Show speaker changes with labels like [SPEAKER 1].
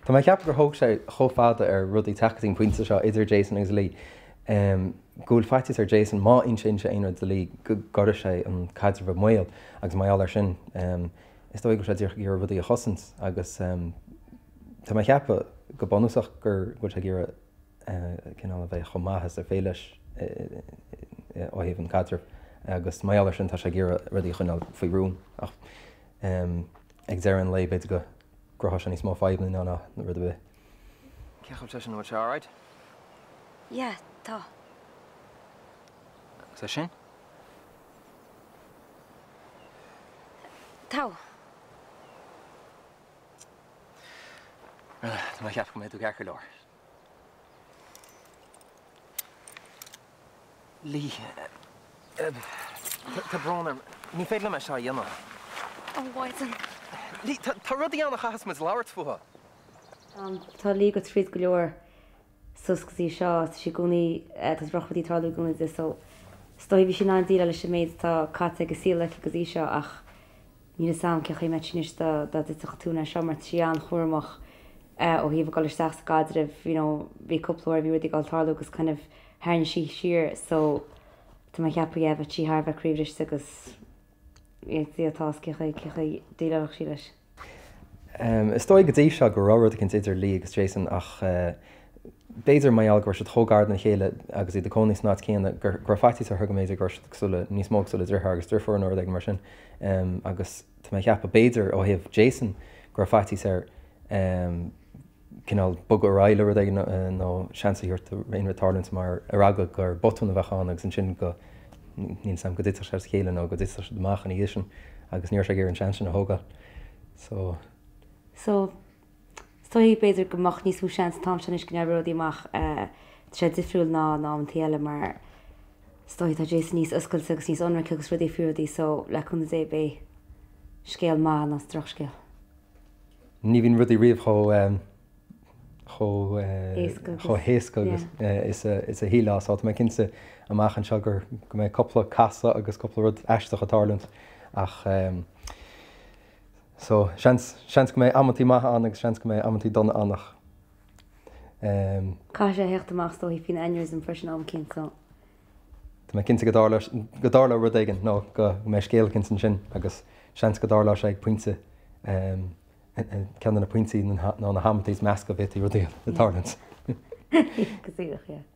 [SPEAKER 1] Tá mai ceap gur thóg sé chomhfada ar rudí taketing pointe seo idir Jason agus Lee. Gúil faitis ar Jason má in sin sé aonad de Lee go gora sé an caidir bh muil agus mai ar sin. Is dó go sé dtír gur rudí a chosint agus tá mai ceappa go bonúsach gur sé gur cinál bheith chomáthas ar féiles ó híomh an caidir agus mai ar sin tá sé gur rudí chuinál faoi rún ach ag déir an lei beit go grotha sin ní smó feibhlín ná na rud a bheith.
[SPEAKER 2] Ceacham te sin bhil se áráid?
[SPEAKER 3] Yeah, tá.
[SPEAKER 2] Sa sin?
[SPEAKER 3] Tá.
[SPEAKER 2] Tá mai ceap go méid tú gachar leir. Lee, tá brónar, ní féad le me seo dhéanamh.
[SPEAKER 3] An bhaidan.
[SPEAKER 2] Lee, tá rudí anna chachas muid labhart fuha.
[SPEAKER 4] Tá lí go tríd go leor suscasí seo si gúnaí tá brochadí táú gúna is so stoibhí sin ná díile leis sem méid tá cat agus síla agus í seo ach ní sam ceach é meis da ditach túna seo mar trí an chuirmach ó híomh gáil seach gadrih bhí coppleir bhí ruí gáil táú agus chuineh háin si siir so tá mai ceappa éh tí Harbh críomhris agus atá cecha díileach sí leis.
[SPEAKER 1] Is dói go dtí seo go ráir cin idir Lee agus Jason ach béidir maiall gur se thógáard na chéile agus i de cóní ná céanna gur fátíí ar thugaméidir gur níos mó sulla drirth agus dúór nó ag mar sin agus tá mai ceappa béidir ó híomh Jason gur fátíí ar cinál bug ráile nó seansaíirt réontarlint mar aragad gur botúna bheitán agus an sin go níl sam go dtí sé chéile nó go dtí deachchan í sin agus níor sé gur an sean sin a thógáil.
[SPEAKER 4] So stoí beidir go mach níos sean tam sin is gneróí amach sé difriúil ná an téile mar stoid a Jason níos oscail agus níos anra agus rudí fiúdaí so le chun é bé scéal má ná strachcéal.
[SPEAKER 1] Ní bhín rudí riomh cho héasca agus is a hílás á mé cinsa amachchan seo gur go mé coppla casa agus coppla rud eisteach atálant ach so seans go mé amtí maithe an agus seans go mé amtí donna annach.
[SPEAKER 4] Cá sé hecht amach tó hí fin airs an freisin am cin so.
[SPEAKER 1] Tá mé cinnta godála rud aigen nó go mé scéal cin sin agus seans godála sé ag puinte cean na puintí ná na hamtíís measca bhí rudí atálant.
[SPEAKER 4] Goíach.